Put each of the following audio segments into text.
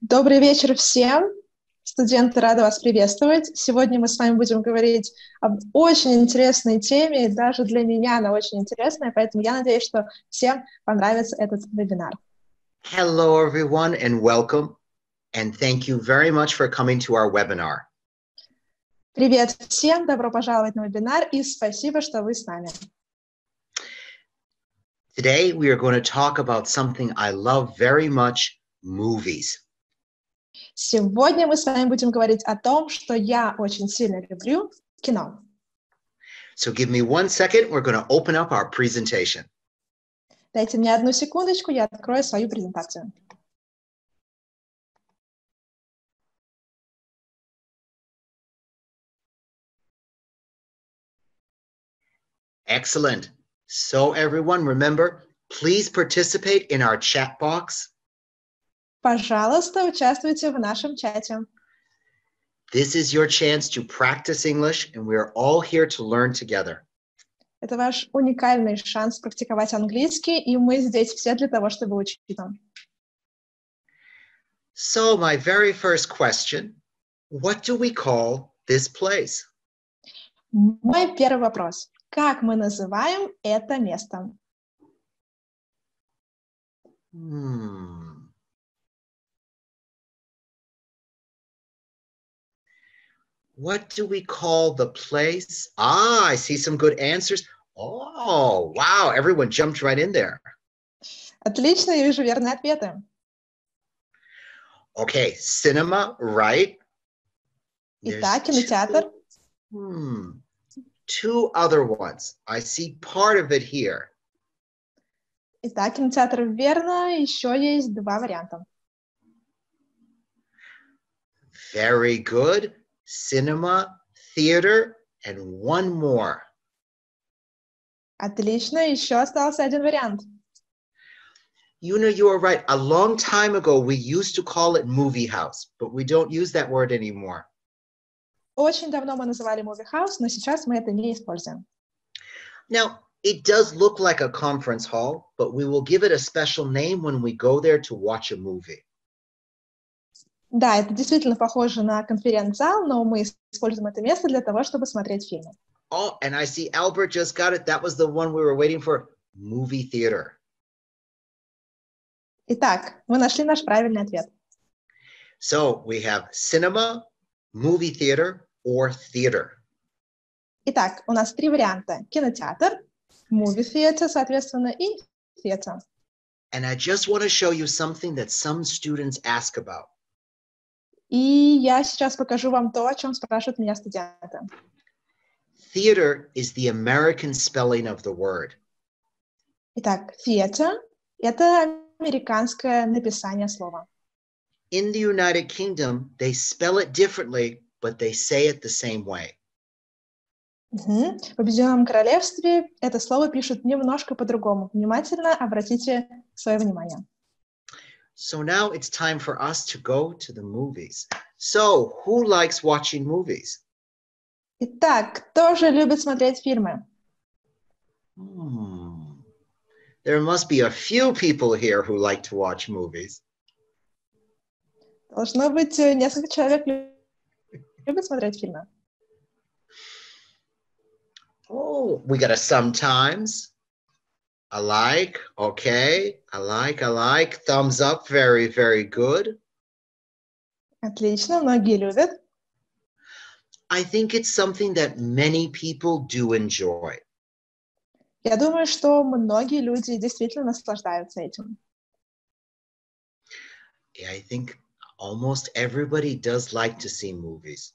Добрый вечер всем! Студенты, рады вас приветствовать. Сегодня мы с вами будем говорить об очень интересной теме, и даже для меня она очень интересная, поэтому я надеюсь, что всем понравится этот вебинар. Hello, everyone, and welcome. And thank you very much for coming to our webinar. Привет всем, добро пожаловать на вебинар, и спасибо, что вы с нами. Today, we are going to talk about something I love very much, movies. Сегодня мы с вами будем говорить о том, что я очень сильно люблю кино. So give me 1 second, we're going to open up our presentation. Дайте мне одну секундочку, я открою свою презентацию. Excellent. So everyone, remember, please participate in our chat box. Пожалуйста, участвуйте в нашем чате. This is your chance to practice English, and we are all here to learn together. Это ваш уникальный шанс практиковать английский, и мы здесь все для того, чтобы учить его. So my very first question, what do we call this place? Мой первый вопрос. Как мы называем это место? What do we call the place? Ah, I see some good answers. Oh, wow, everyone jumped right in there. Отлично, я вижу верные ответы. Okay, cinema, right? Итак, кинотеатр. Two other ones. I see part of it here. Итак, кинотеатр верно, еще есть два варианта. Very good. Cinema, theater, and one more. Отлично, еще остался один вариант. You know, you are right. A long time ago, we used to call it movie house, but we don't use that word anymore. Очень давно мы называли movie house, но сейчас мы это не используем. Now, it does look like a conference hall, but we will give it a special name when we go there to watch a movie. Да, это действительно похоже на конференц-зал, но мы используем это место для того, чтобы смотреть фильмы. Oh, and I see Albert just got it. That was the one we were waiting for. Movie theater. Итак, мы нашли наш правильный ответ. So we have cinema, movie theater, or theater. Итак, у нас три варианта. Кинотеатр, movie theater, соответственно, и theater. And I just want to show you something that some students ask about. И я сейчас покажу вам то, о чем спрашивают меня студенты. Theater is the American spelling of the word. Итак, theater – это американское написание слова. In the United Kingdom, they spell it differently, but they say it the same way. В Объединенном Королевстве это слово пишут немножко по-другому. Внимательно обратите свое внимание. So now it's time for us to go to the movies. So who likes watching movies? Итак, кто же любит смотреть фильмы? There must be a few people here who like to watch movies. Должно быть, несколько человек любят смотреть фильмы. Oh, we got a sometimes. I like, okay. I like. Thumbs up, very, very good. Отлично, многие любят. I think it's something that many people do enjoy. Я думаю, что многие люди действительно наслаждаются этим. Yeah, I think almost everybody does like to see movies.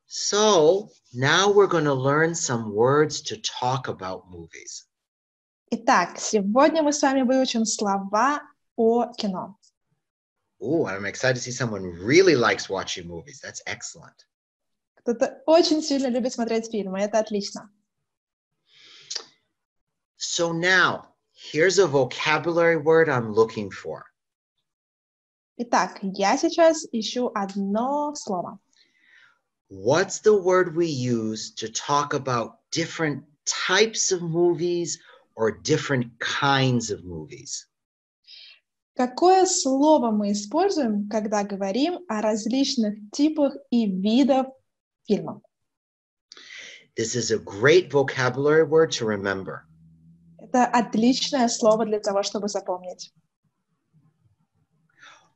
So now we're going to learn some words to talk about movies. Итак, сегодня мы с вами выучим слова о кино. Oh, I'm excited to see someone really likes watching movies. That's excellent. Кто-то очень сильно любит смотреть фильмы, это отлично. So now, here's a vocabulary word I'm looking for. Итак, я сейчас ищу одно слово. What's the word we use to talk about different types of movies or different kinds of movies? Какое слово мы используем, когда говорим о различных типах и видах фильмов? This is a great vocabulary word to remember. Это отличное слово для того, чтобы запомнить.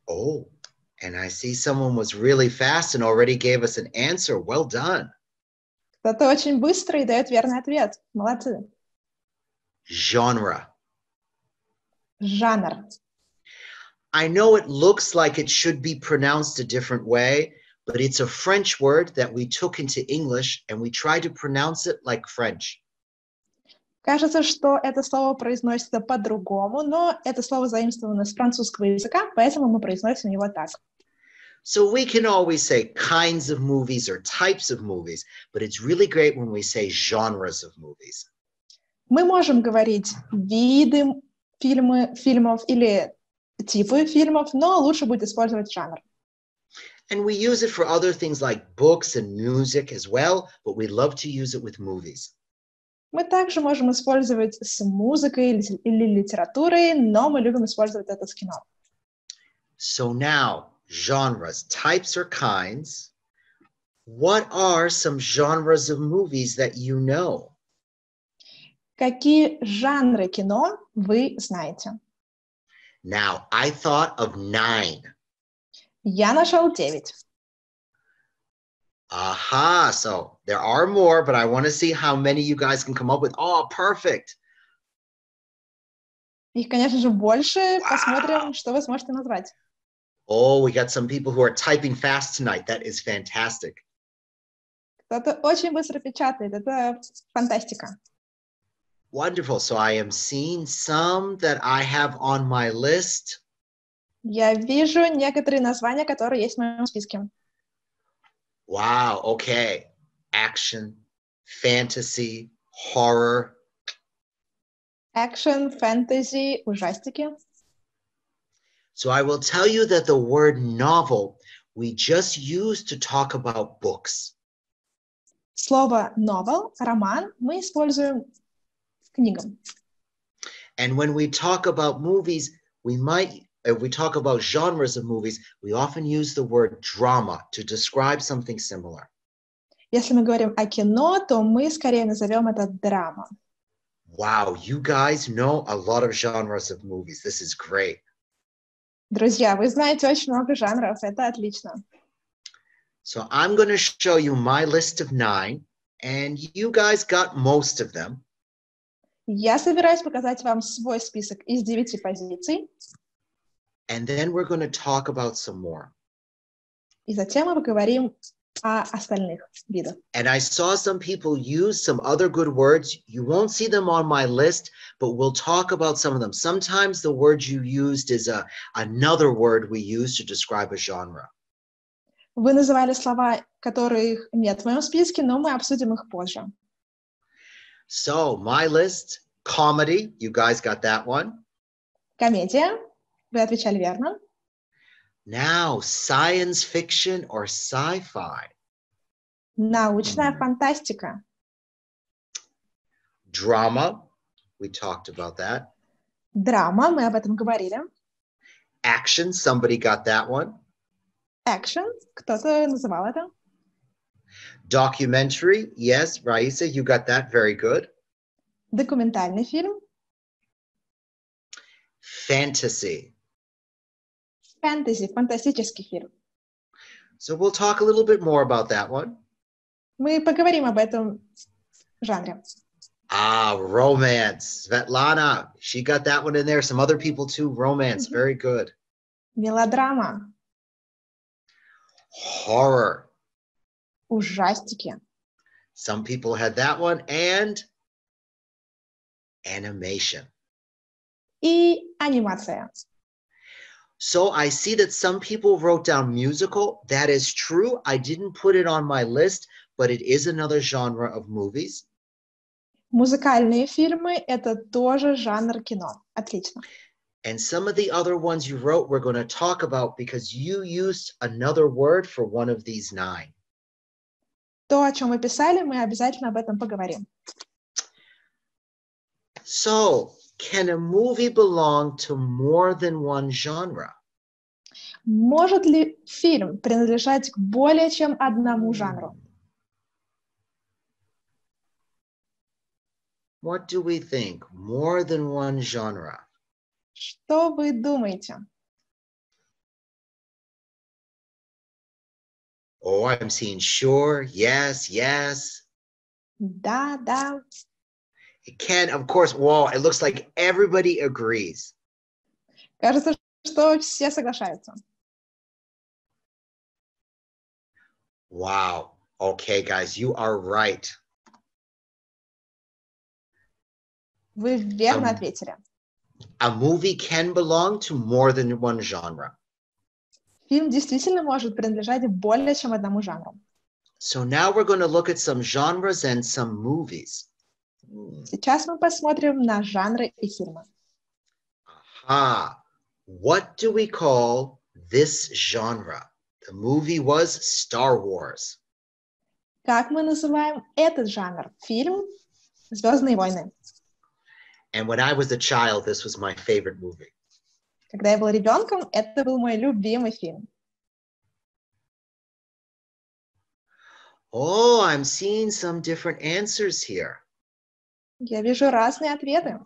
Oh, and I see someone was really fast and already gave us an answer. Well done. Кто-то очень быстро и дает верный ответ. Молодцы. Genre. Жанр. I know it looks like it should be pronounced a different way, but it's a French word that we took into English and we tried to pronounce it like French. Кажется, что это слово произносится по-другому, но это слово заимствовано с французского языка, поэтому мы произносим его так. So we can always say kinds of movies or types of movies, but it's really great when we say genres of movies. Мы можем говорить виды фильмов или типы фильмов, но лучше будет использовать жанр. And we use it for other things like books and music as well, but we love to use it with movies. Мы также можем использовать с музыкой или литературой, но мы любим использовать это с кино. So now, genres, types or kinds. What are some genres of movies that you know? Какие жанры кино вы знаете? Now, I thought of 9. Я нашел 9. Aha, so there are more, but I want to see how many you guys can come up with. Oh, perfect. Их, конечно же, больше. Посмотрим, что вы сможете назвать. Oh, we got some people who are typing fast tonight. That is fantastic. Кто-то очень быстро печатает. Это фантастика. Wonderful. So I am seeing some that I have on my list. Я вижу некоторые названия, которые есть в моем списке. Wow, okay. Action, fantasy, horror. Action, fantasy, ужастики. So I will tell you that the word novel we just use to talk about books. Слово novel, роман, мы используем к книгам. And when we talk about movies, if we talk about genres of movies, we often use the word drama to describe something similar. Если мы говорим о кино, то мы скорее назовем это драма. Wow, you guys know a lot of genres of movies. This is great. Друзья, вы знаете очень много жанров, это отлично. So I'm going to show you my list of 9, and you guys got most of them. Я собираюсь показать вам свой список из 9 позиций. And then we're going to talk about some more. И затем мы поговорим о остальных видах. And I saw some people use some other good words. You won't see them on my list, but we'll talk about some of them. Sometimes the word you used is another word we use to describe a genre. Вы называли слова, которых нет в моем списке, но мы обсудим их позже. So my list, comedy, you guys got that one. Комедия, вы отвечали верно. Now, science fiction or sci-fi. Научная фантастика. Drama, we talked about that. Драма, мы об этом говорили. Action, somebody got that one. Action, кто-то называл это. Documentary, yes, Raisa, you got that very good. Документальный фильм. Fantasy. Фэнтези, фантастический фильм. So we'll talk a little bit more about that one. Мы поговорим об этом жанре. Romance. Svetlana, she got that one in there. Some other people too. Romance, very good. Мелодрама. Horror. Ужастики. Some people had that one. And animation. И анимация. So I see that some people wrote down musical. That is true. I didn't put it on my list, but it is another genre of movies. Музыкальные фильмы – это тоже жанр кино. Отлично. And some of the other ones you wrote, we're going to talk about because you used another word for one of these 9. То, о чем вы писали, мы обязательно об этом поговорим. So Can a movie belong to more than one genre? Может ли фильм принадлежать к более чем одному жанру? What do we think? More than one genre. Что вы думаете? Oh, I'm seeing sure, yes, yes. Да, да. It can, of course, well, it looks like everybody agrees. Кажется, что все соглашаются. Wow. Okay, guys, you are right. Вы верно ответили. A movie can belong to more than one genre. Фильм действительно может принадлежать более чем одному жанру. So now we're going to look at some genres and some movies. Сейчас мы посмотрим на жанры и фильмы. Aha. What do we call this genre? The movie was Star Wars. Как мы называем этот жанр? Фильм «Звездные войны». And when I was a child, this was my favorite movie. Когда я был ребенком, это был мой любимый фильм. Oh, I'm seeing some different answers here. Я вижу разные ответы.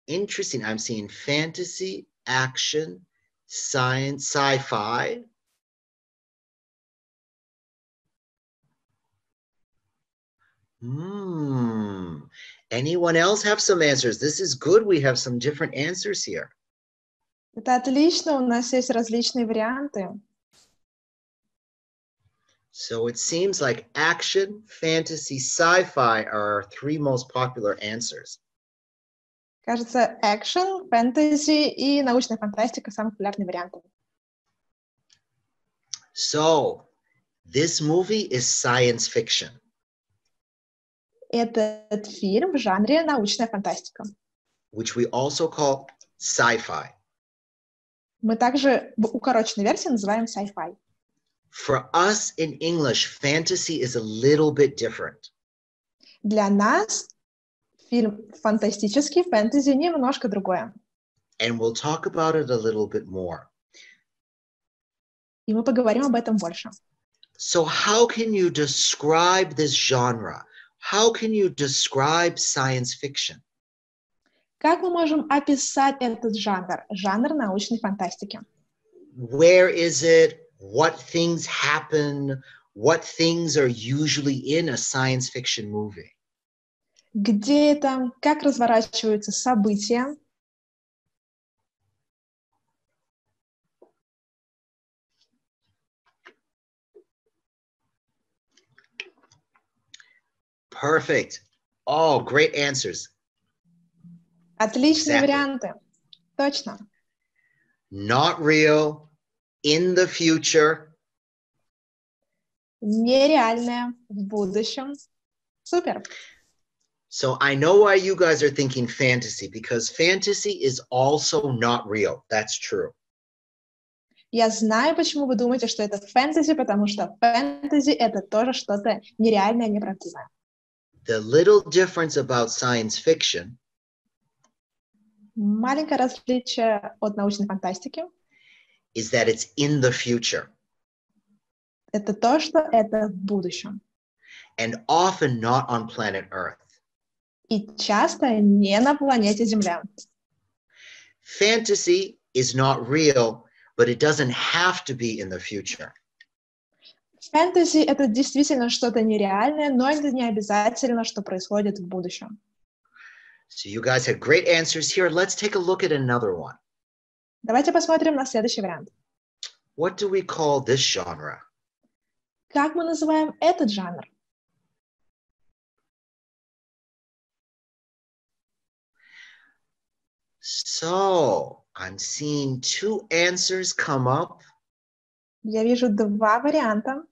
Interesting. I'm seeing fantasy, action, science, sci-fi. Anyone else have some answers? This is good. We have some different answers here. Это отлично, у нас есть различные варианты. So it seems like action, fantasy, sci-fi are our three most popular answers. Кажется, экшен, фэнтези и научная фантастика самые популярные варианты. So this movie is science fiction. Этот фильм в жанре научная фантастика. Which we also call sci-fi. Мы также в укороченной версии называем sci-fi. For us in English, fantasy is a little bit different. Для нас фильм фантастический, фэнтези немножко другое. And we'll talk about it a little bit more. И мы поговорим об этом больше. So how can you describe this genre? How can you describe science fiction? Как мы можем описать этот жанр? Жанр научной фантастики. Where is it? What things happen? What things are usually in a science fiction movie? Где это? Как разворачиваются события? Perfect. Oh, great answers. Отличные Exactly. варианты. Точно. Not real, in the future. Нереальное в будущем. Супер. So I know why you guys are thinking fantasy, because fantasy is also not real. That's true. Я знаю, почему вы думаете, что это фэнтези, потому что фэнтези — это тоже что-то нереальное, неправдивое. The little difference about science fiction Маленькое различие от научной фантастики is that it's in the future — это то, что это в будущем. and often not on planet Earth. И часто не на планете Земля. Fantasy is not real, but it doesn't have to be in the future. Фэнтези — это действительно что-то нереальное, но это не обязательно, что происходит в будущем. So you guys had great answers here. Let's take a look at another one. Давайте посмотрим на следующий вариант. What do we call this genre? Как мы называем этот жанр? So I'm seeing two answers come up. Я вижу два варианта.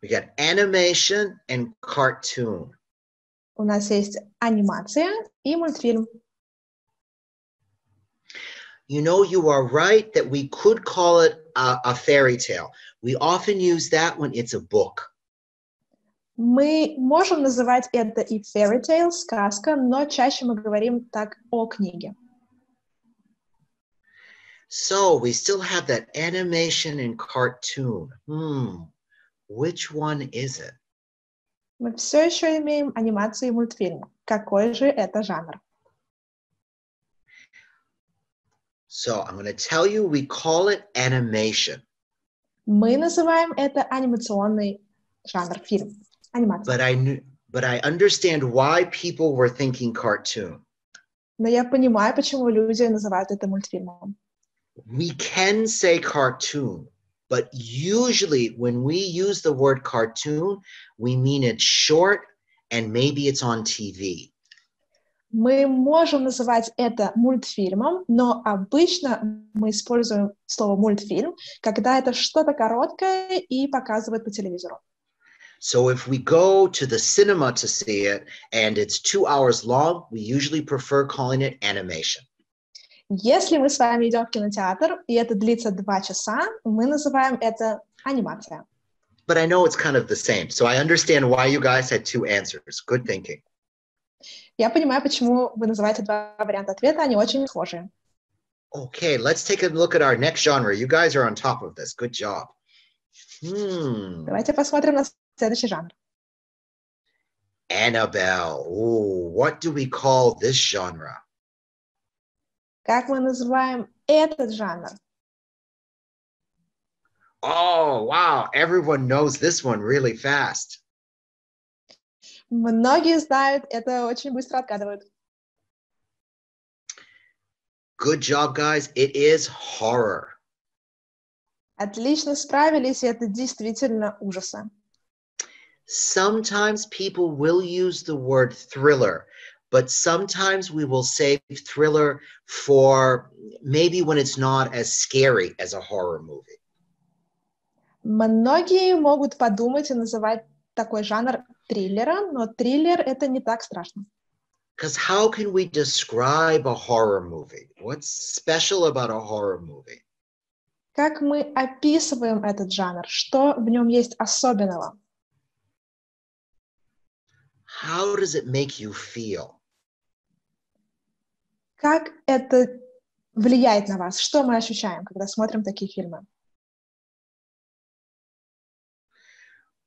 We got animation and cartoon. У нас есть анимация и мультфильм. You know, you are right that we could call it a fairy tale. We often use that when it's a book. Мы можем называть это и fairy tale, сказка, но чаще мы говорим так о книге. So we still have that animation and cartoon. Which one is it? Мы все еще имеем анимацию и мультфильм. Какой же это жанр? So I'm going to tell you, we call it animation. Мы называем это анимационный жанр, фильм, анимация. But I understand why people were thinking cartoon. Но я понимаю, почему люди называют это мультфильмом. We can say cartoon, but usually when we use the word cartoon, we mean it's short and maybe it's on TV. Мы можем называть это мультфильмом, но обычно мы используем слово мультфильм, когда это что-то короткое и показывают по телевизору. So if we go to the cinema to see it and it's 2 hours long, we usually prefer calling it animation. Если мы с вами идем в кинотеатр, и это длится 2 часа, мы называем это анимация. But I know it's kind of the same, so I understand why you guys had 2 answers. Good thinking. Я понимаю, почему вы называете 2 варианта ответа, они очень схожие. Okay, let's take a look at our next genre. You guys are on top of this. Good job. Давайте посмотрим на следующий жанр. Annabelle. Ooh, what do we call this genre? Как мы называем этот жанр? Oh, wow. Everyone knows this one really fast. Многие знают, это очень быстро отгадывают. Good job, guys. It is horror. Отлично справились, и это действительно ужасы. Sometimes people will use the word thriller, but sometimes we will say thriller for maybe when it's not as scary as a horror movie. Многие могут подумать и называть такой жанр триллером, но триллер — это не так страшно. Because how can we describe a horror movie? What's special about a horror movie? Как мы описываем этот жанр? Что в нем есть особенного? How does it make you feel? Как это влияет на вас? Что мы ощущаем, когда смотрим такие фильмы?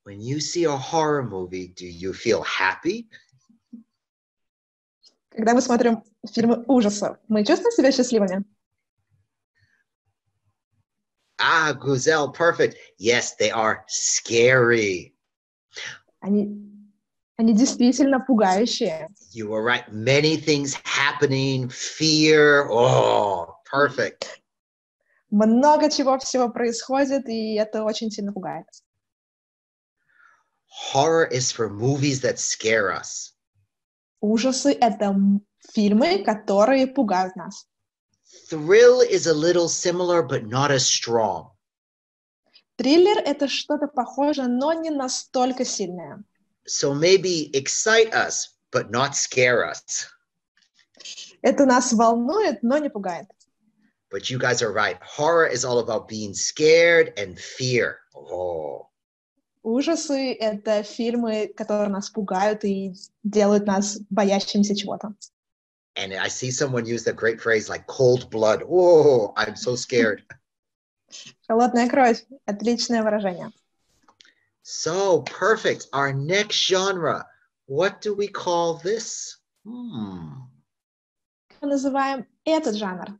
When you see a horror movie, do you feel happy? Когда мы смотрим фильмы ужасов, мы чувствуем себя счастливыми? Ah, Guzelle, perfect. Yes, they are scary. Они действительно пугающие. You were right. Many things happening, fear. Oh, perfect. Много чего всего происходит, и это очень сильно пугает. Horror is for movies that scare us. Ужасы — это фильмы, которые пугают нас. Thrill is a little similar, but not as strong. Триллер — это что-то похожее, но не настолько сильное. So maybe excite us, but not scare us. Это нас волнует, но не пугает. But you guys are right. Horror is all about being scared and fear. Oh. Ужасы — это фильмы, которые нас пугают и делают нас боящимися чего-то. And I see someone use that great phrase like cold blood. Oh, I'm so scared. Холодная кровь — отличное выражение. So perfect. Our next genre. What do we call this? Мы называем этот жанр.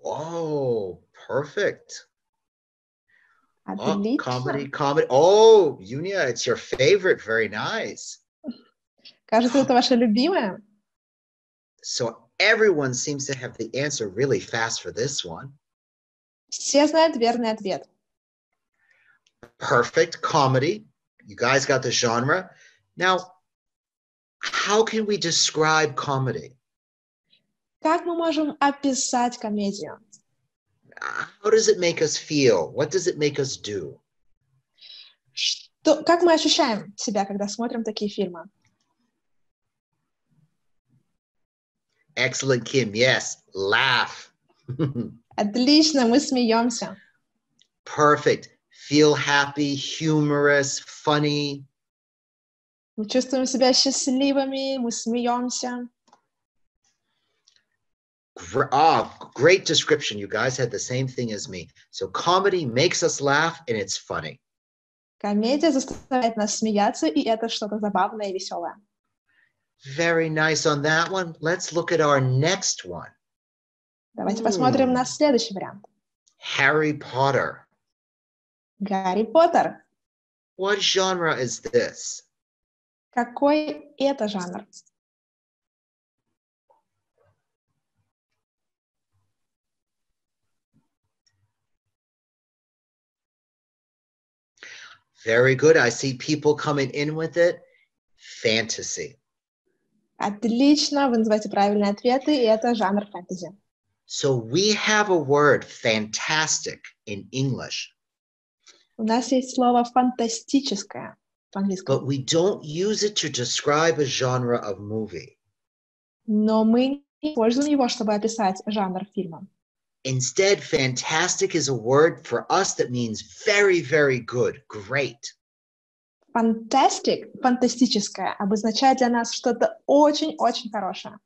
Oh, perfect. Отлично. Oh, comedy. Oh, Yunia, it's your favorite. Very nice. Кажется, это ваше любимое. So everyone seems to have the answer really fast for this one. Все знают верный ответ. Perfect comedy. You guys got the genre. Now, how can we describe comedy? Как мы можем описать комедию? How does it make us feel? What does it make us do? Как мы ощущаем себя, когда смотрим такие фильмы? Excellent, Kim. Yes, laugh. Отлично, мы смеемся. Perfect. feel happy, humorous, funny. Мы чувствуем себя счастливыми, мы смеемся. Great description. You guys had the same thing as me. So comedy makes us laugh and it's funny. Комедия заставляет нас смеяться, и это что-то забавное и веселое. Very nice on that one. Let's look at our next one. Давайте посмотрим на следующий вариант. Harry Potter. Гарри Поттер. What genre is this? Какой это жанр? Very good. I see people coming in with it. Fantasy. Отлично, вы называете правильные ответы, и это жанр фэнтези. So we have a word, fantastic, in English. У нас есть слово «фантастическое» в английском. But we don't use it to describe a genre of movie. Но мы не используем его, чтобы описать жанр фильма. Instead, fantastic is a word for us that means very, very good, great. Fantastic, фантастическое, обозначает для нас что-то очень-очень хорошее.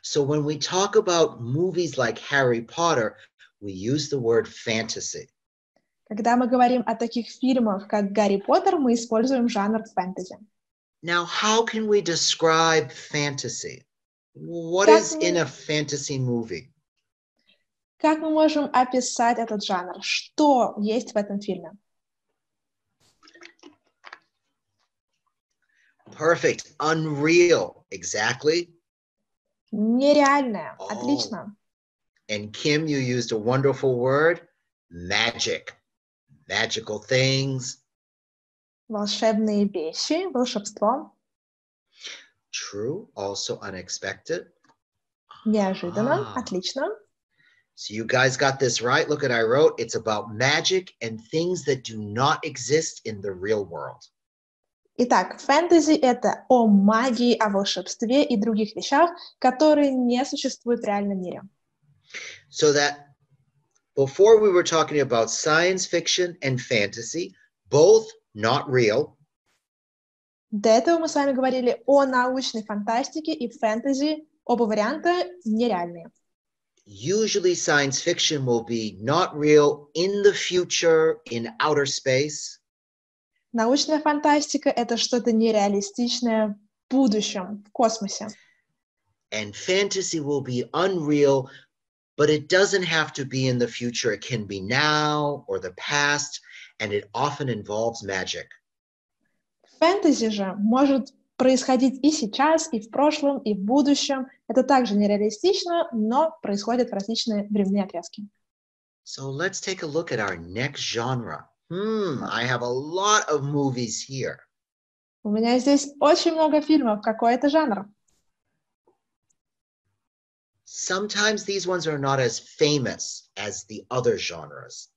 So when we talk about movies like Harry Potter, we use the word fantasy. Когда мы говорим о таких фильмах, как «Гарри Поттер», мы используем жанр фэнтези. Now, how can we describe fantasy? What is in a fantasy movie? Как мы можем описать этот жанр? Что есть в этом фильме? Perfect. Unreal. Exactly. Нереальное. Отлично. And Kim, you used a wonderful word. Magic. Magical things. Волшебные вещи, волшебство. True. Also unexpected. Неожиданно. Отлично. So you guys got this right. Look at I wrote. It's about magic and things that do not exist in the real world. Итак, фэнтези — это о магии, о волшебстве и других вещах, которые не существуют в реальном мире. So that before we were talking about science fiction and fantasy, both not real. До этого мы с вами говорили о научной фантастике и фэнтези, оба варианта нереальные. Usually science fiction will be not real in the future, in outer space. Научная фантастика — это что-то нереалистичное в будущем, в космосе. And fantasy will be unreal, but it doesn't have to be in the future. It can be now or the past, and it often involves magic. Фэнтези же может происходить и сейчас, и в прошлом, и в будущем. Это также нереалистично, но происходит в различные временные отрезки. So let's take a look at our next genre. I have a lot of movies here. У меня здесь очень много фильмов. Какой это жанр? Sometimes these ones are not as famous as the other genres.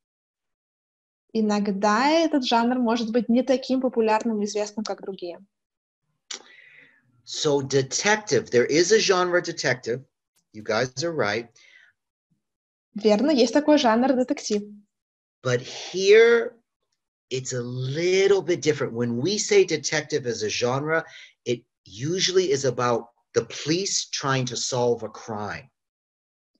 Иногда этот жанр может быть не таким популярным и известным, как другие. So detective, there is a genre detective. You guys are right. Верно, есть такой жанр детектив. But here, it's a little bit different. When we say detective as a genre, it usually is about the police trying to solve a crime.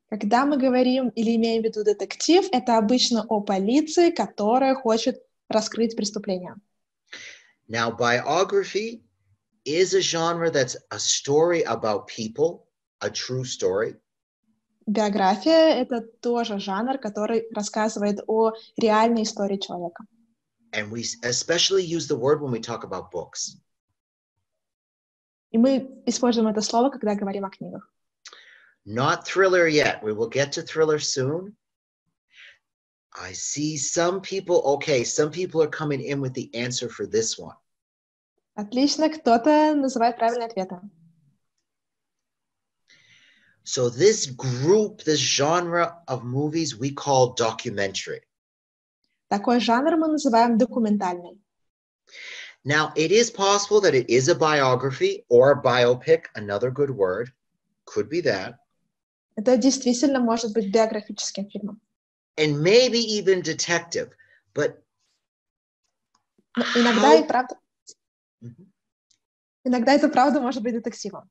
Когда мы говорим или имеем в виду детектив, это обычно о полиции, которая хочет раскрыть преступление. Now, biography is a genre that's a story about people, a true story. Биография — это тоже жанр, который рассказывает о реальной истории человека. And we especially use the word when we talk about books. И мы используем это слово, когда говорим о книгах. Not thriller yet. We will get to thriller soon. I see some people, okay, some people are coming in with the answer for this one. Отлично, кто-то называет правильные ответы. So this group, this genre of movies, we call documentary. Такой жанр мы называем документальный. Now, it is possible that it is a biography or a biopic, another good word. Could be that. Это действительно может быть биографическим фильмом. And maybe even detective. But Но иногда и правда... Иногда это правда может быть детективом.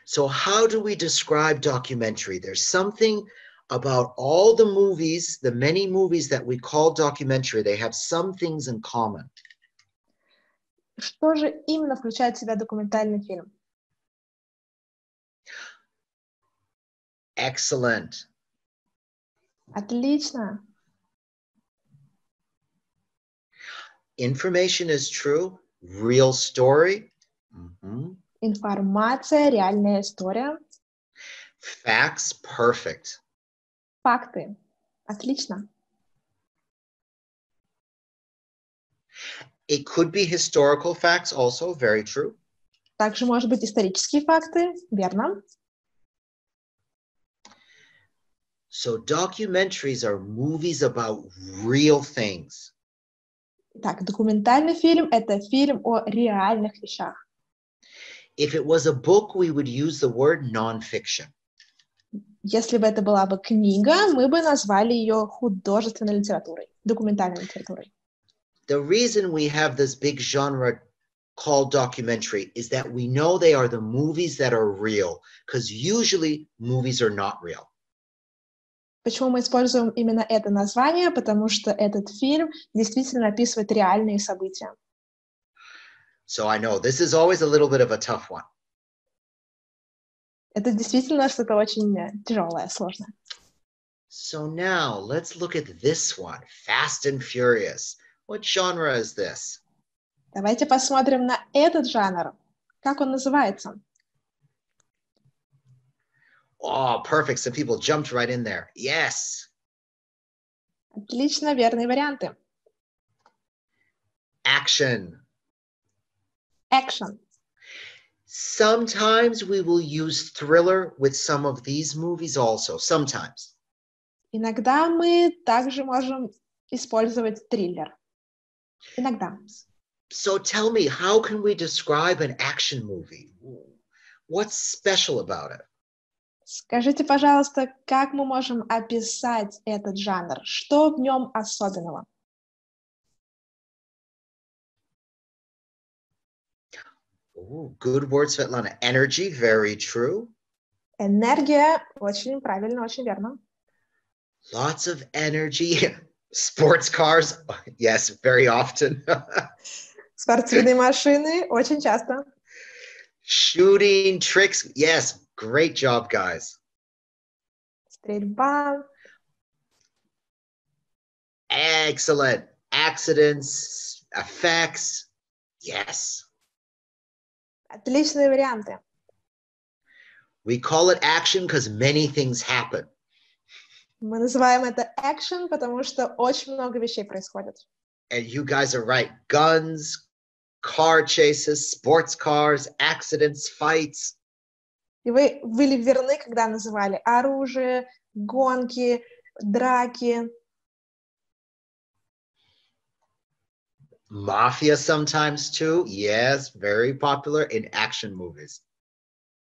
So how do we describe documentary? There's something about all the movies, the many movies that we call documentary, they have some things in common. Что же именно включает в себя документальный фильм? Excellent. Отлично. Information is true. Real story. Информация, реальная история. Facts, perfect. Факты. Отлично. It could be historical facts also, very true. Также может быть исторические факты, верно. So documentaries are movies about real things. Так, документальный фильм – это фильм о реальных вещах. If it was a book, we would use the word non-fiction. Если бы это была бы книга, мы бы назвали ее художественной литературой, документальной литературой. The reason we have this big genre called documentary is that we know they are the movies that are real, because usually movies are not real. Почему мы используем именно это название? Потому что этот фильм действительно описывает реальные события. So I know this is always a little bit of a tough one. Это действительно что-то очень тяжелое, сложное. So now let's look at this one, Fast and Furious. What genre is this? Давайте посмотрим на этот жанр. Как он называется? Oh, perfect. Some people jumped right in there. Yes. Отлично, верные варианты. Action. Action. Sometimes we will use thriller with some of these movies also. Sometimes. Иногда мы также можем использовать триллер. Иногда. So tell me, how can we describe an action movie? What's special about it? Скажите, пожалуйста, как мы можем описать этот жанр? Что в нем особенного? Ooh, good word, Svetlana. Energy, very true. Энергия, очень правильно, очень верно. Lots of energy. Sports cars, yes, very often. Спортивные машины, очень часто. Shooting, tricks, yes, great job, guys. Стрельба. Excellent. Accidents, effects, yes. Отличные варианты. We call it action because many things happen. Мы называем это action, потому что очень много вещей происходит. And you guys are right. Guns, car chases, sports cars, accidents, fights. И вы были верны, когда называли оружие, гонки, драки. Mafia sometimes too. Yes, very popular in action movies.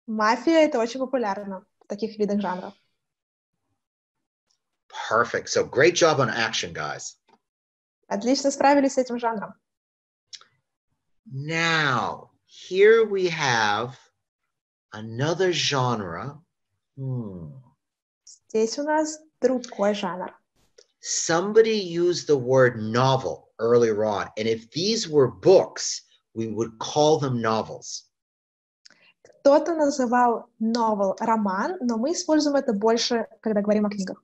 Мафия — это очень популярно в таких видах жанров. Perfect. So great job on action, guys. Отлично справились с этим жанром. Now, here we have another genre. Здесь у нас другой жанр. Somebody used the word novel earlier on, and if these were books, we would call them novels. Кто-то называл novel роман, но мы используем это больше, когда говорим о книгах.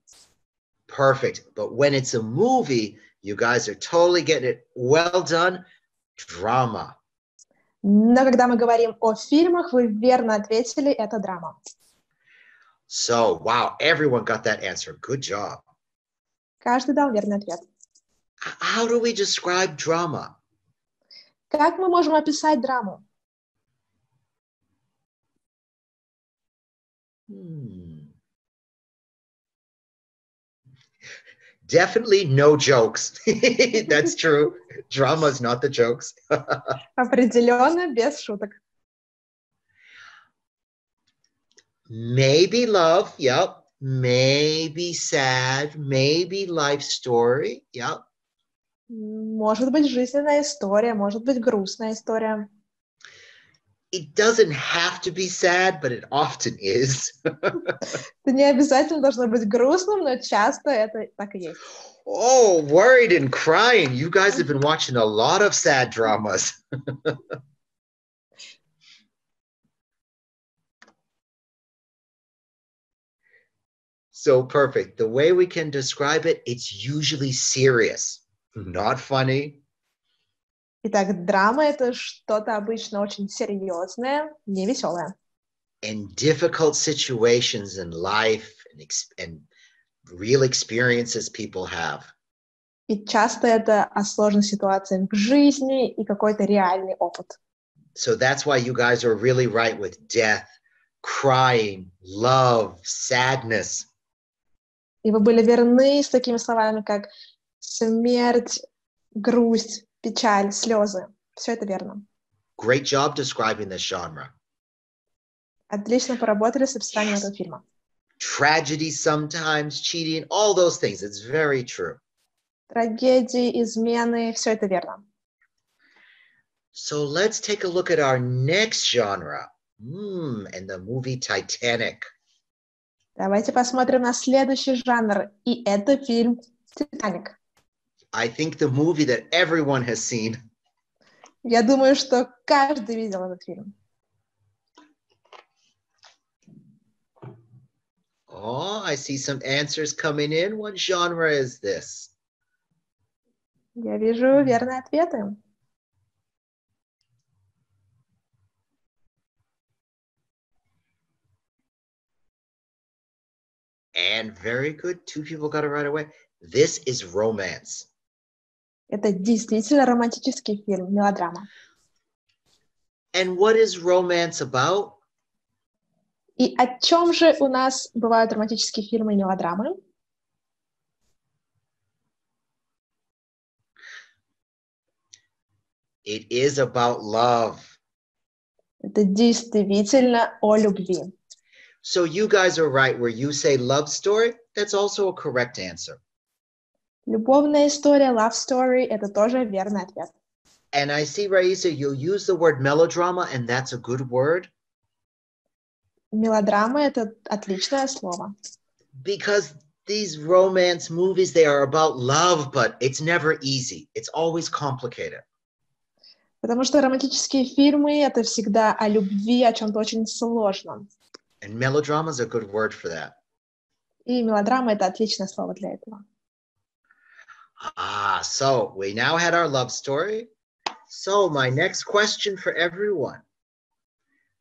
Perfect. But when it's a movie, you guys are totally getting it. Well done. Drama. Но когда мы говорим о фильмах, вы верно ответили, это драма. So, wow, everyone got that answer. Good job. Каждый дал верный ответ. How do we describe drama? Как мы можем описать драму? Definitely no jokes. That's true. Drama is not the jokes. Определенно без шуток. Maybe love, yep. Maybe sad, maybe life story, yep. Может быть, жизненная история, может быть, грустная история. It doesn't have to be sad, but it often is. Это не обязательно должно быть грустным, но часто это так и есть. Oh, worried and crying. You guys have been watching a lot of sad dramas. So perfect. The way we can describe it, it's usually serious, not funny. Итак, драма — это что-то обычно очень серьезное, не веселое. And difficult situations in life and real experiences people have. И часто это о сложных ситуациях в жизни и какой-то реальный опыт. So that's why you guys are really right with death, crying, love, sadness. И вы были верны с такими словами, как смерть, грусть, печаль, слезы. Все это верно. Great job describing this genre. Отлично поработали с описанием этого фильма. Tragedy sometimes, cheating, all those things. It's very true. Трагедии, измены, все это верно. So let's take a look at our next genre. And the movie Titanic. Давайте посмотрим на следующий жанр. И это фильм «Титаник». I think the movie that everyone has seen. Я думаю, что каждый видел этот фильм. Oh, I see some answers coming in. What genre is this? Я вижу верные ответы. And very good. 2 people got it right away. This is romance. Это действительно романтический фильм, мелодрама. And what is romance about? И о чем же у нас бывают романтические фильмы и мелодрамы? It is about love. Это действительно о любви. So you guys are right. Where you say love story, that's also a correct answer. Любовная история, love story — это тоже верный ответ. And I see, Raisa, you'll use the word melodrama, and that's a good word. Мелодрама — это отличное слово. Because these romance movies, they are about love, but it's never easy. It's always complicated. Потому что романтические фильмы — это всегда о любви, о чем-то очень сложном. And melodrama is a good word for that. И мелодрама — это отличное слово для этого. So we now had our love story. So my next question for everyone.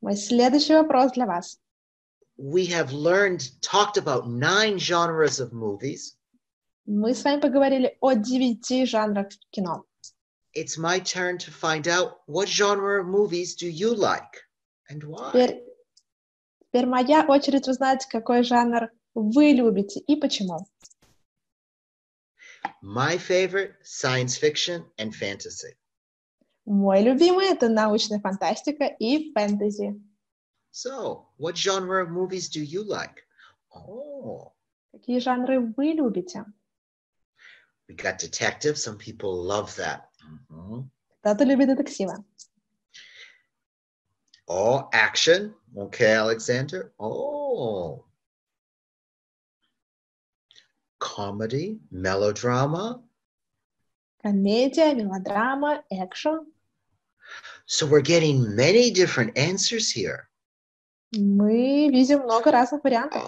Мой следующий вопрос для вас. We have talked about 9 genres of movies. Мы с вами поговорили о 9 жанрах кино. It's my turn to find out what genre of movies do you like and why. Теперь моя очередь узнать, какой жанр вы любите и почему. My favorite, science fiction and fantasy. Мой любимый — это научная фантастика и фэнтези. So, what genre of movies do you like? Oh. Какие жанры вы любите? We got detective. Some people love that. Кто-то любит детективы. Oh, action. Okay, Alexander. Oh. Comedy, melodrama. Комедия, мелодрама, экшен. So we're getting many different answers here. Мы видим много разных вариантов.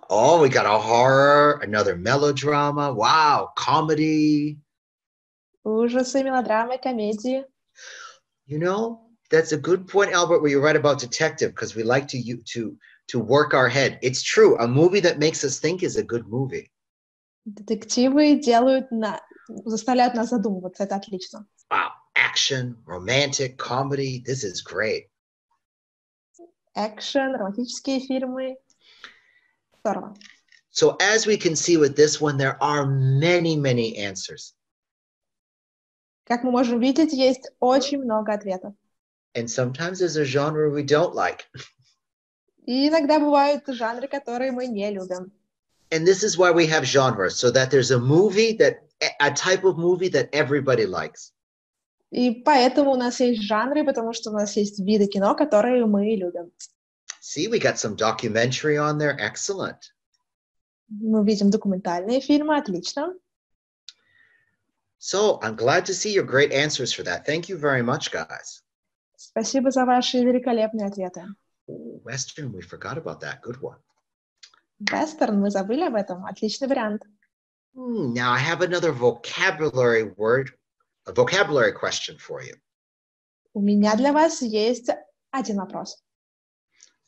Oh, we got a horror, another melodrama. Wow, comedy. Ужасы, мелодрамы, комедии. You know, that's a good point, Albert, where you're right about detective, because we like to work our head. It's true. A movie that makes us think is a good movie. Детективы заставляют нас задумываться. Это отлично. Wow, action, romantic, comedy. This is great. Экшен, романтические фильмы. Здорово. So as we can see with this one, there are many, many answers. Как мы можем видеть, есть очень много ответов. And sometimes there's a genre we don't like. И иногда бывают жанры, которые мы не любим. And this is why we have genres, so that there's a movie that a type of movie that everybody likes. И поэтому у нас есть жанры, потому что у нас есть виды кино, которые мы любим. See, we got some documentary on there. Excellent. Мы видим документальные фильмы, отлично. So I'm glad to see your great answers for that. Thank you very much, guys. Спасибо за ваши великолепные ответы. Ooh, Western, we forgot about that. Good one. Вестерн, мы забыли об этом. Отличный вариант. Now I have another vocabulary question for you. У меня для вас есть один вопрос.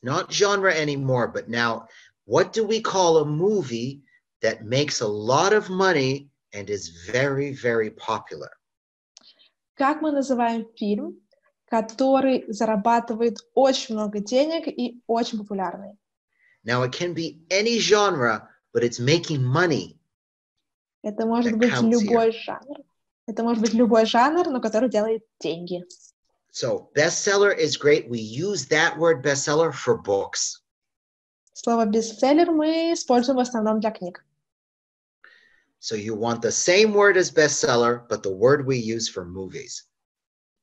Not genre anymore, but now, what do we call a movie that makes a lot of money and is very, very popular? Как мы называем фильм, который зарабатывает очень много денег и очень популярный? Now, it can be any genre, but it's making money. Это может That быть counts любой here. жанр. Это может быть любой жанр, но который делает деньги. So bestseller is great. We use that word bestseller for books. Слово бестселлер мы используем в основном для книг. So you want the same word as bestseller, but the word we use for movies.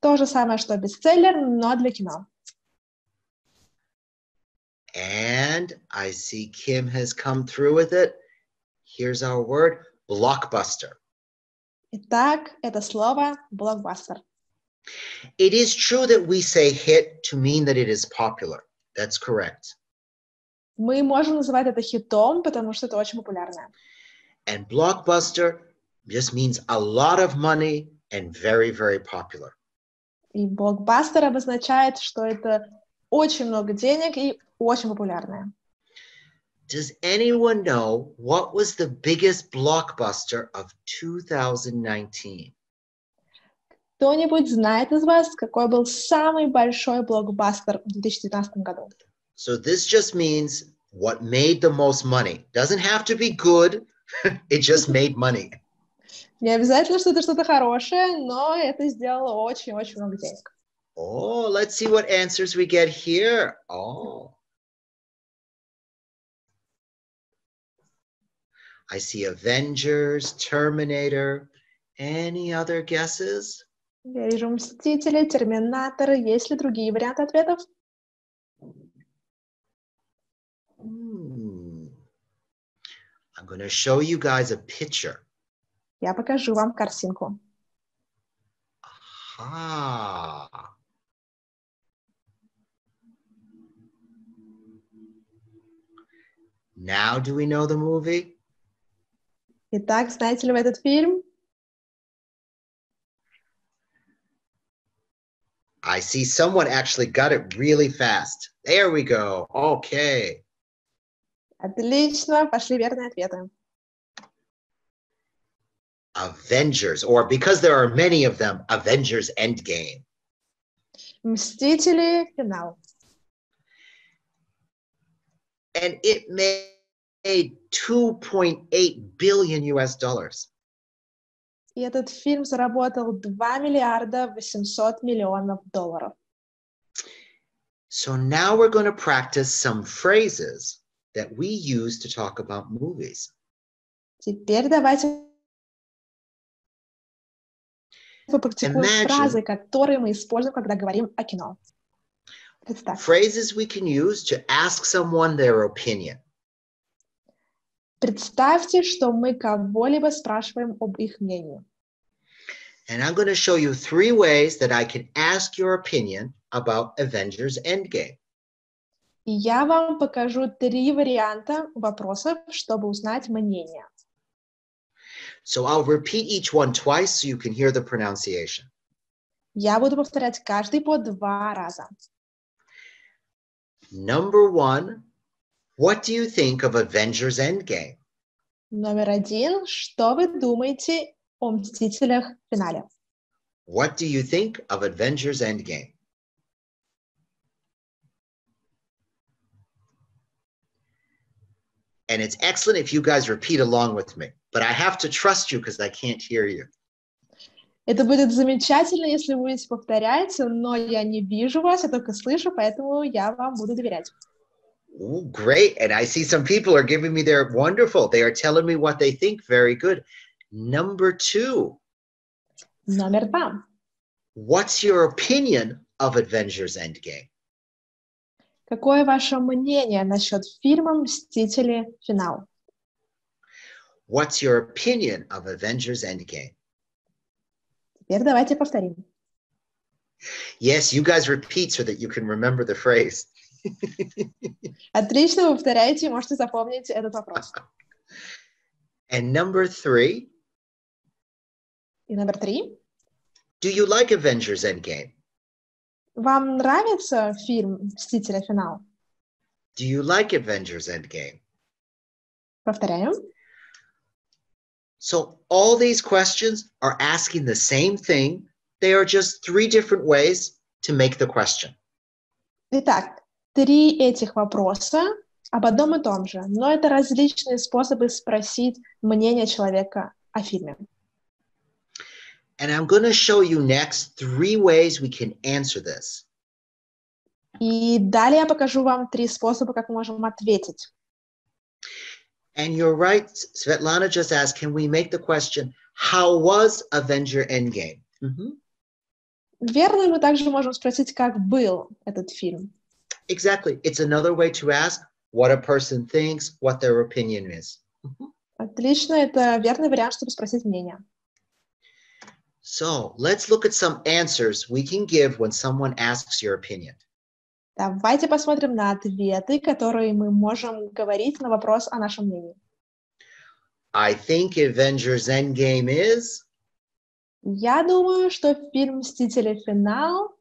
То же самое, что бестселлер, но для кино. And I see Kim has come through with it. Here's our word, blockbuster. Итак, это слово блокбастер. It is true that we say hit to mean that it is popular. That's correct. Мы можем называть это хитом, потому что это очень популярное. And blockbuster just means a lot of money and very, very popular. И блокбастер обозначает, что это очень много денег и очень популярное. Does anyone know what was the biggest blockbuster of 2019? Кто-нибудь знает из вас, какой был самый большой блокбастер в 2019 году? So this just means what made the most money. Doesn't have to be good. It just made money. Не обязательно, что это что-то хорошее, но это сделало очень-очень много денег. Oh, let's see what answers we get here. Oh. I see Avengers, Terminator. Any other guesses? Я вижу «Мстители», «Терминатор». Есть ли другие варианты ответов? I'm going to show you guys a picture. Я покажу вам картинку. Aha. Now do we know the movie? Итак, знаете ли вы этот фильм? I see someone actually got it really fast. There we go. Okay. Отлично, пошли верные ответы. Avengers, or because there are many of them, Avengers Endgame. «Мстители», финал. And it made 2.8 billion US dollars. И этот фильм заработал 2 миллиарда 800 миллионов долларов. So now we're going to practice some phrases that we use to talk about movies. Теперь давайте попрактикуем фразы, которые мы используем, когда говорим о кино. Представь. Phrases we can use to ask someone their opinion. Представьте, что мы кого-либо спрашиваем об их мнении. And I'm going to show you 3 ways that I can ask your opinion about Avengers Endgame. И я вам покажу 3 варианта вопросов, чтобы узнать мнение. So I'll repeat each one twice so you can hear the pronunciation. Я буду повторять каждый по 2 раза. Number 1, what do you think of Avengers Endgame? Номер 1. Что вы думаете о «Мстителях» в финале? What do you think of Avengers Endgame? And it's excellent if you guys repeat along with me, but I have to trust you because I can't hear you. Это будет замечательно, если вы будете повторять, но я не вижу вас, я только слышу, поэтому я вам буду доверять. Ooh, great. And I see some people are giving me their wonderful. They are telling me what they think. Very good. Number 2. Номер 2. What's your opinion of Avengers Endgame? Какое ваше мнение насчет фильма «Мстители. Финал»? What's your opinion of Avengers Endgame? Теперь давайте повторим. Yes, you guys repeat so that you can remember the phrase. Отлично, вы повторяете и можете запомнить этот вопрос. And number 3. И номер 3. Do you like Avengers Endgame? Вам нравится фильм «Мстители. Финал»? Do you like Avengers Endgame? Повторяем. So all these questions are asking the same thing. They are just 3 different ways to make the question. Итак, 3 этих вопроса об одном и том же, но это различные способы спросить мнение человека о фильме. And I'm going to show you next 3 ways we can answer this. И далее я покажу вам 3 способа, как мы можем ответить. And you're right, Svetlana just asked, can we make the question, how was Avenger Endgame? Верно, мы также можем спросить, как был этот фильм. Exactly. It's another way to ask what a person thinks, what their opinion is. Отлично, это верный вариант, чтобы спросить мнение. So let's look at some answers we can give when someone asks your opinion. Давайте посмотрим на ответы, которые мы можем говорить на вопрос о нашем мнении. I think Avengers Endgame is... Я думаю, что фильм «Мстители. Финал»,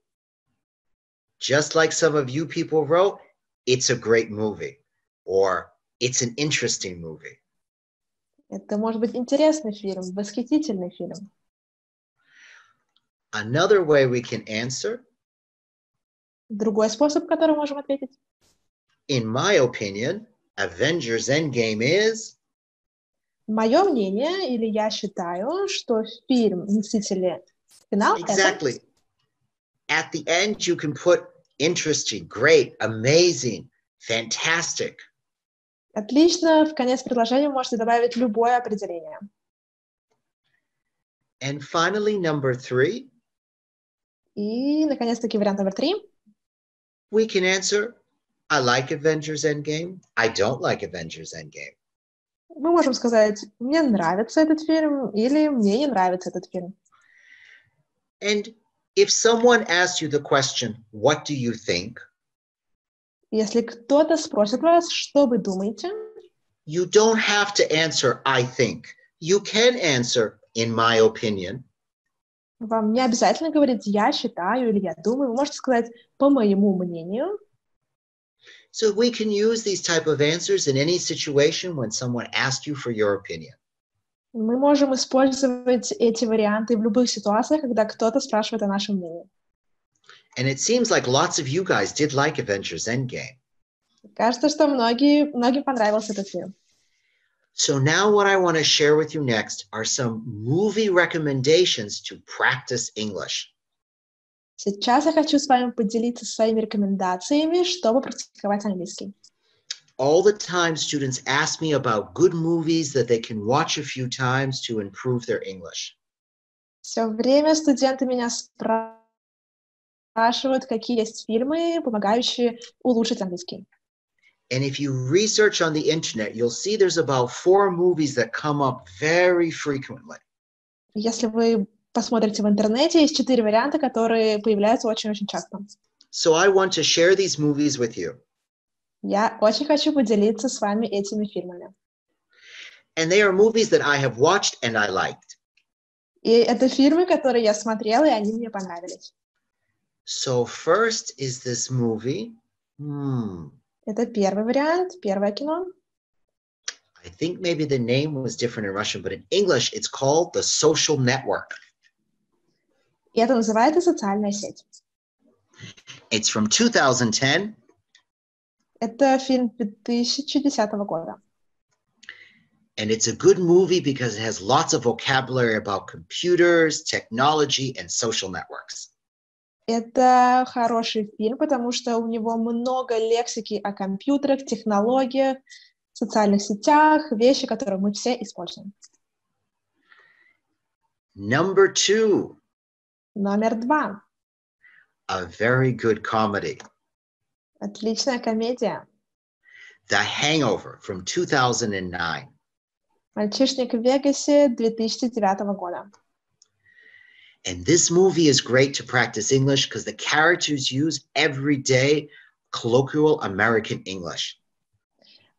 just like some of you people wrote, it's a great movie, or it's an interesting movie. это может быть интересный фильм, восхитительный фильм. Another way we can answer, Другой способ, который можем ответить. in my opinion, Avengers Endgame is... Мое мнение, или я считаю, что фильм «Мстители. Финал» Exactly. At the end, you can put interesting, great, amazing, fantastic. Отлично, в конец предложения вы можете добавить любое определение. And finally, number 3, И, наконец-таки, вариант номер 3. we can answer, I like Avengers Endgame, I don't like Avengers Endgame. Мы можем сказать, мне нравится этот фильм, или мне не нравится этот фильм. And if someone asks you the question, what do you think? Если кто-то спросит вас, что вы думаете, You don't have to answer, I think. You can answer, in my opinion. вам не обязательно говорить «я считаю» или «я думаю». Вы можете сказать «по моему мнению». So we can use these type of answers in any situation when someone asks you for your opinion. Мы можем использовать эти варианты в любых ситуациях, когда кто-то спрашивает о нашем мнении. And it seems like lots of you guys did like Avengers Endgame. Кажется, что многим понравился этот фильм. So now what I want to share with you next are some movie recommendations to practice English. Сейчас я хочу с вами поделиться своими рекомендациями, чтобы практиковать английский. All the time students ask me about good movies that they can watch a few times to improve their English. Все время студенты меня спрашивают, какие есть фильмы, помогающие улучшить английский. And if you research on the internet, you'll see there's about 4 movies that come up very frequently. Если вы посмотрите в интернете, есть 4 варианта, которые появляются очень-очень часто. So I want to share these movies with you. Я очень хочу поделиться с вами этими фильмами. And they are movies that I have watched and I liked. И это фильмы, которые я смотрела, и они мне понравились. So first is this movie. Это первый вариант, первое кино. I think maybe the name was different in Russian, but in English it's called The Social Network. И это называется «Социальная сеть». It's from 2010. Это фильм 2010 года. And it's a good movie because it has lots of vocabulary about computers, technology, and social networks. Это хороший фильм, потому что у него много лексики о компьютерах, технологиях, социальных сетях, вещи, которые мы все используем. Number 2. Номер 2. A very good comedy. Отличная комедия. The Hangover from 2009. Мальчишник в Вегасе 2009 года. And this movie is great to practice English because the characters use everyday colloquial American English.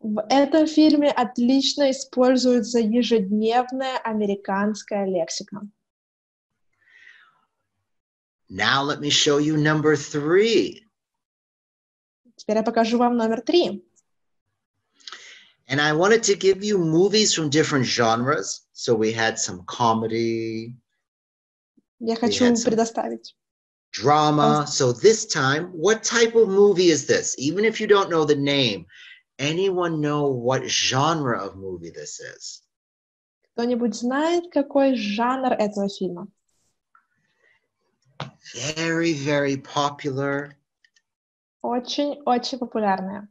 В этом фильме отлично используется ежедневная американская лексика. Now let me show you number 3. Теперь я покажу вам номер 3. And I wanted to give you movies from different genres. So we had some comedy. Я хочу предоставить. Drama. So this time, what type of movie is this? Even if you don't know the name, anyone know what genre of movie this is? Кто-нибудь знает, какой жанр этого фильма? Very, very popular. Очень-очень популярная.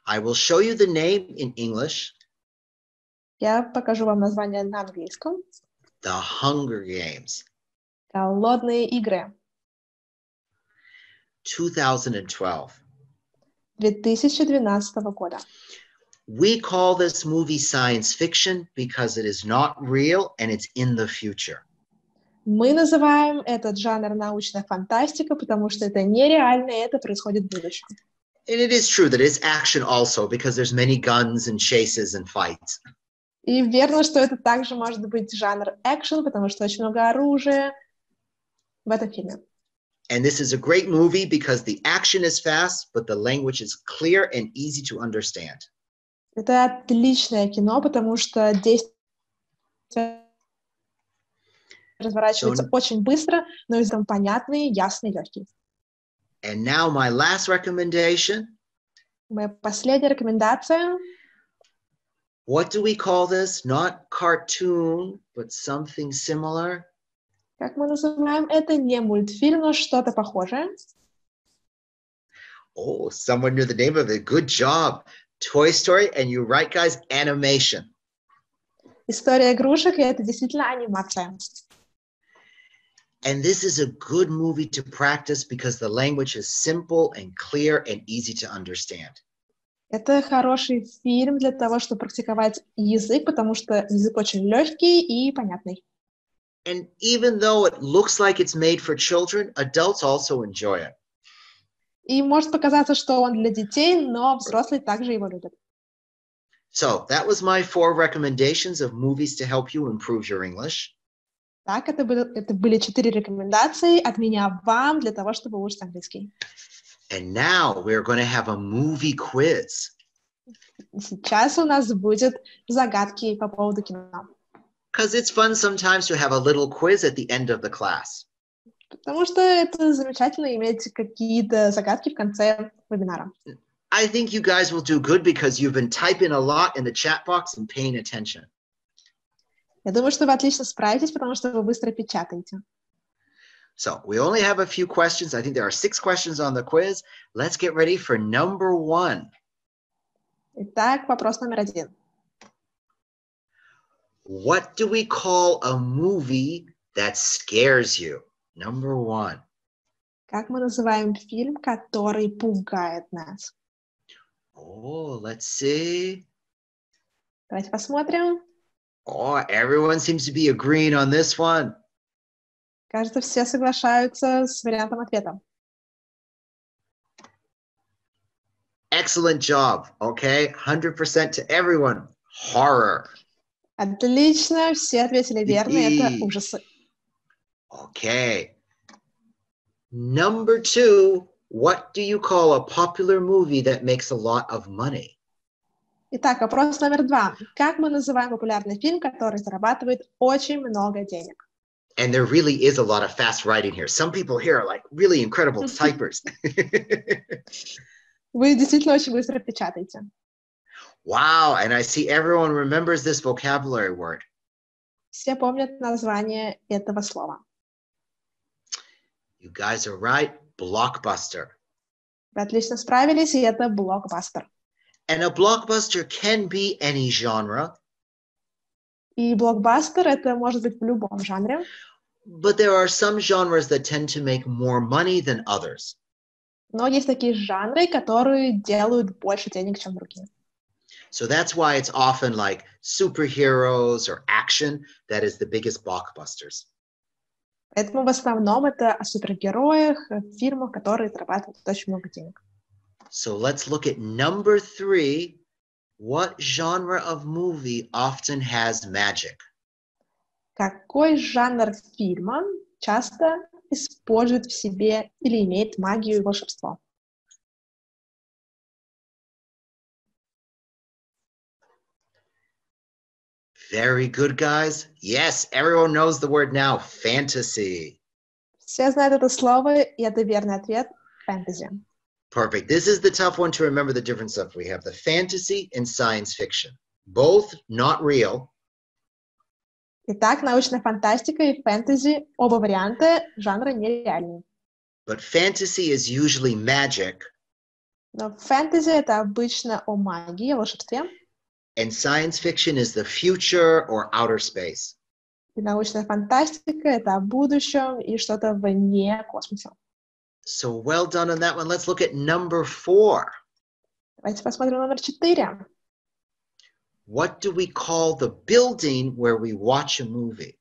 I will show you the name in English. Я покажу вам название на английском. The Hunger Games. Голодные игры. 2012. 2012 года. We call this movie science fiction because it is not real and it's in the future. Мы называем этот жанр научная фантастика, потому что это нереально, и это происходит в будущем. And it is true that it's action also because there's many guns and chases and fights. И верно, что это также может быть жанр экшен, потому что очень много оружия в этом фильме. And this is a great movie because the action is fast, but the language is clear and easy to understand. Это отличное кино, потому что действие разворачивается очень быстро, но язык понятный, ясный, легкий. And now my last recommendation. Моя последняя рекомендация. What do we call this? Not cartoon, but something similar. Как мы называем это? Не мультфильм, но что-то похожее. Oh, someone knew the name of it. Good job. Toy Story, and you're right, guys, animation. История игрушек, и это действительно анимация. And this is a good movie to practice because the language is simple and clear and easy to understand. Это хороший фильм для того, чтобы практиковать язык, потому что язык очень легкий и понятный. And even though it looks like it's made for children, adults also enjoy it. И может показаться, что он для детей, но взрослые также его любят. So that was my 4 recommendations of movies to help you improve your English. Так, это были 4 рекомендации от меня вам для того, чтобы улучшить английский. And now we're going to have a movie quiz. Сейчас у нас будет загадки по поводу кино. Because it's fun sometimes to have a little quiz at the end of the class. Потому что это замечательно иметь какие-то загадки в конце вебинара. I think you guys will do good because you've been typing a lot in the chat box and paying attention. Я думаю, что вы отлично справитесь, потому что вы быстро печатаете. So we only have a few questions. I think there are 6 questions on the quiz. Let's get ready for number 1. Итак, вопрос номер 1. What do we call a movie that scares you? Number 1. Как мы называем фильм, который пугает нас? Oh, let's see. Давайте посмотрим. Oh, everyone seems to be agreeing on this one. Кажется, все соглашаются с вариантом ответа. Excellent job. Okay, 100% to everyone. Horror. Отлично, все ответили верно, это ужасы. Okay. Number 2, what do you call a popular movie that makes a lot of money? Итак, вопрос номер 2. Как мы называем популярный фильм, который зарабатывает очень много денег? And there really is a lot of fast writing here. Some people here are like really incredible typers. Вы действительно очень быстро печатаете. Wow, and I see everyone remembers this vocabulary word. Все помнят название этого слова. You guys are right. Blockbuster. Вы отлично справились, и это блокбастер. And a blockbuster can be any genre. И блокбастер это может быть в любом жанре. But there are some genres that tend to make more money than others. Но есть такие жанры, которые делают больше денег, чем другие. So that's why it's often like superheroes or action that is the biggest blockbusters. Поэтому в основном это о супергероях, фильмах, которые зарабатывают очень много денег. So let's look at number 3. What genre of movie often has magic? Какой жанр фильма часто использует в себе или имеет магию и волшебство? Very good, guys. Yes, everyone knows the word now, fantasy. Все знают это слово, и это верный ответ — фэнтези. Perfect. This is the tough one to remember the difference of. We have the fantasy and science fiction. Both not real. Итак, научная фантастика и фэнтези — оба варианта жанра нереальные. But fantasy is usually magic. Но фэнтези — это обычно о магии, о волшебстве. And science fiction is the future or outer space. И научная фантастика — это о будущем и что-то вне космоса. So well done on that one. Let's look at number 4. Давайте посмотрим номер 4. What do we call the building where we watch a movie?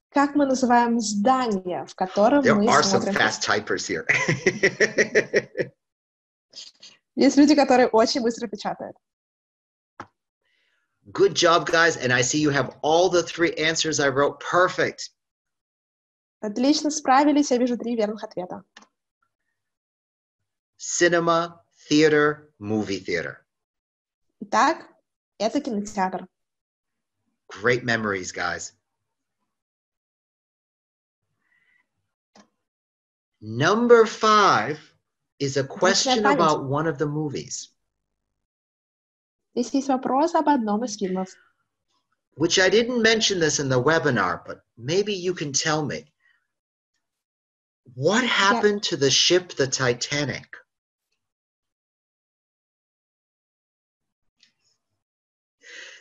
Как мы называем здание, в котором There мы are some смотрим? fast typers here. Есть люди, которые очень быстро печатают. Good job, guys. And I see you have all the 3 answers I wrote. Perfect. Отлично справились, я вижу 3 верных ответа. Cinema, theater, movie theater. Итак, это кинотеатр. Great memories, guys. Number 5 is a question about one of the movies. Здесь есть вопрос об одном из фильмов. Which I didn't mention this in the webinar, but maybe you can tell me. What happened to the ship, the Titanic?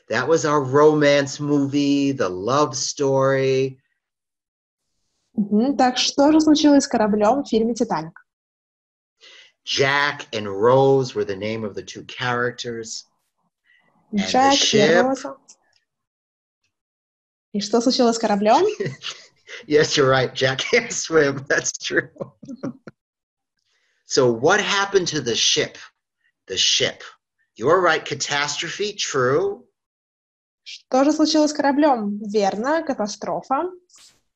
That was our romance movie, the love story. Так что же случилось с кораблем в фильме «Титаник»? Jack and Rose were the name of the 2 characters. Джек и Роза. И что случилось с кораблем? Yes, you're right. Jack can't swim. That's true. So what happened to the ship? The ship. You're right. Catastrophe. True. Что же случилось с кораблем? Верно, катастрофа.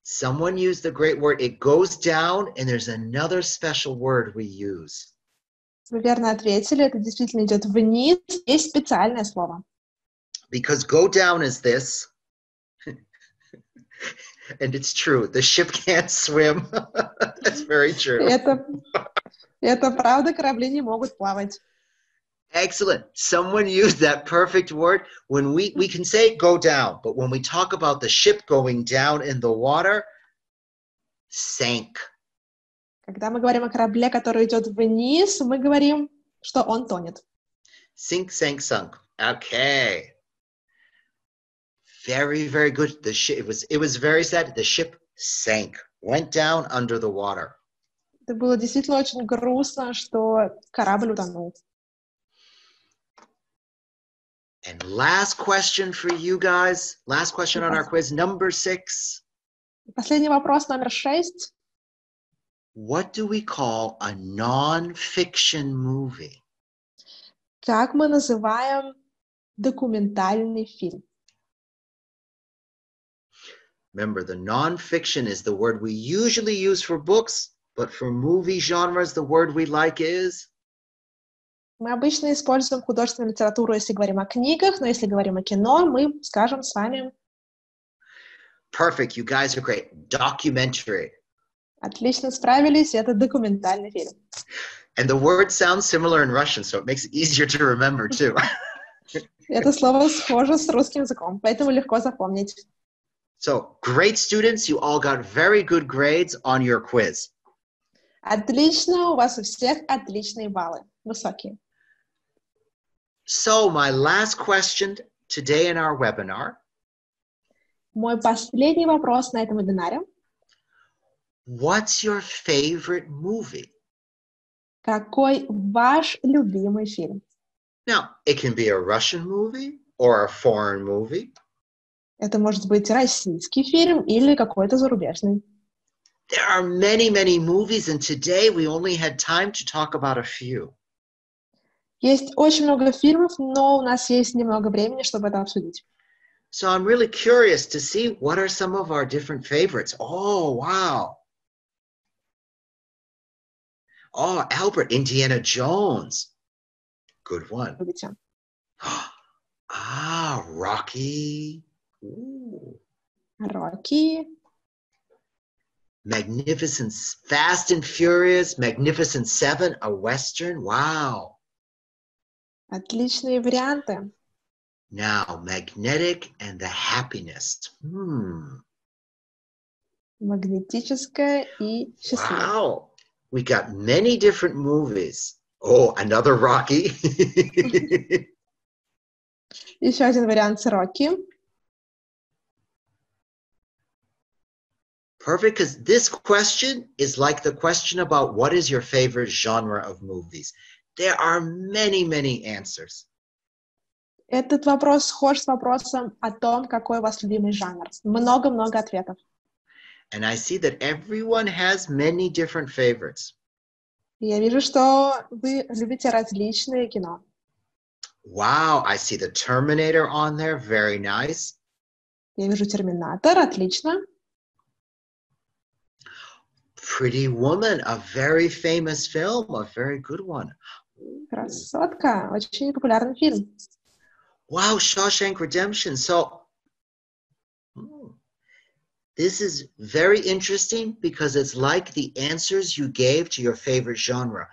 Someone used the great word. It goes down, and there's another special word we use. Вы верно ответили, это действительно идет вниз. Есть специальное слово. Because go down is this. And it's true. The ship can't swim. That's very true. Это правда, корабли не могут плавать. Excellent. Someone used that perfect word. When we can say go down, but when we talk about the ship going down in the water, sank. Когда мы говорим о корабле, который идет вниз, мы говорим, что он тонет. Sink, sank, sunk. Okay. Very, very good. The ship, it was very sad. The ship sank, went down under the water. Это было действительно очень грустно, что корабль утонул. And last question for you guys. Last question on our quiz, number 6. Последний вопрос, номер 6. What do we call a non-fiction movie? Как мы называем документальный фильм? Remember, the non-fiction is the word we usually use for books, but for movie genres, the word we like is? Мы обычно используем художественную литературу, если говорим о книгах, но если говорим о кино, мы скажем с вами... Perfect, you guys are great. Documentary. Отлично справились, это документальный фильм. And the word sounds similar in Russian, so it makes it easier to remember too. Это слово схоже с русским языком, поэтому легко запомнить. So, great students, you all got very good grades on your quiz. Отлично, у вас у всех отличные баллы, высокие. So, my last question today in our webinar Мой последний вопрос на этом вебинаре. What's your favorite movie? Какой ваш любимый фильм? Now, it can be a Russian movie or a foreign movie. Это может быть российский фильм или какой-то зарубежный. There are many, many movies, and today we only had time to talk about a few. Есть очень много фильмов, но у нас есть немного времени, чтобы это обсудить. So I'm really curious to see what are some of our different favorites. Oh, wow. Oh, Albert, Indiana Jones. Good one. Любите. Ah, Rocky. Ooh. Рокки. Magnificent, Fast and Furious, Magnificent Seven, a Western. Wow. Отличные варианты. Now, Magnetic and the Happiness. Магнетическое и счастливое. Wow. We got many different movies. Oh, another Rocky. Еще один вариант с Рокки. Perfect, because this question is like the question about what is your favorite genre of movies. There are many, many answers. Этот вопрос схож с вопросом о том, какой у вас любимый жанр. Много-много ответов. And I see that everyone has many different favorites. Я вижу, что вы любите различные кино. Wow, I see the Terminator on there. Very nice. Я вижу «Терминатор», отлично. Pretty Woman, a very famous film, a very good one. «Красотка», очень популярный фильм. Wow, Shawshank Redemption. So, this is very interesting because it's like the answers you gave to your favorite genre.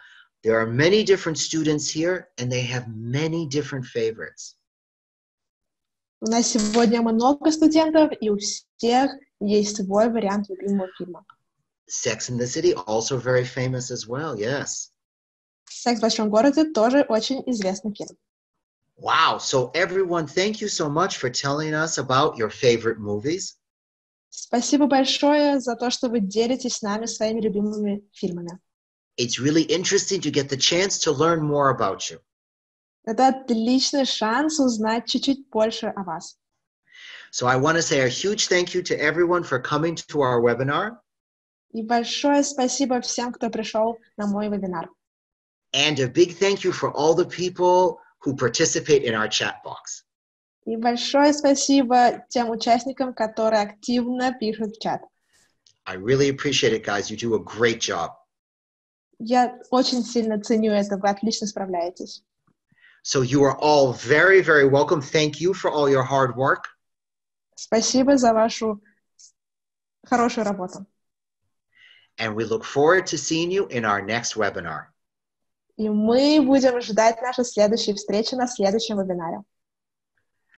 There are many different students here, and they have many different favorites. У нас сегодня много студентов, и у всех есть свой вариант любимого фильма. Sex and the City, also very famous as well, yes. «Секс в большом городе» тоже очень известный фильм. Wow, so everyone, thank you so much for telling us about your favorite movies. Спасибо большое за то, что вы делитесь с нами своими любимыми фильмами. It's really interesting to get the chance to learn more about you. Это отличный шанс узнать чуть-чуть больше о вас. So I want to say a huge thank you to everyone for coming to our webinar. И большое спасибо всем, кто пришел на мой вебинар. And a big thank you for all the people who participate in our chat box. И большое спасибо тем участникам, которые активно пишут в чат. I really appreciate it, guys. You do a great job. Я очень сильно ценю это, вы отлично справляетесь. So you are all very, very welcome. Thank you for all your hard work. Спасибо за вашу хорошую работу. And we look forward to seeing you in our next webinar. И мы будем ждать нашей следующей встречи на следующем вебинаре.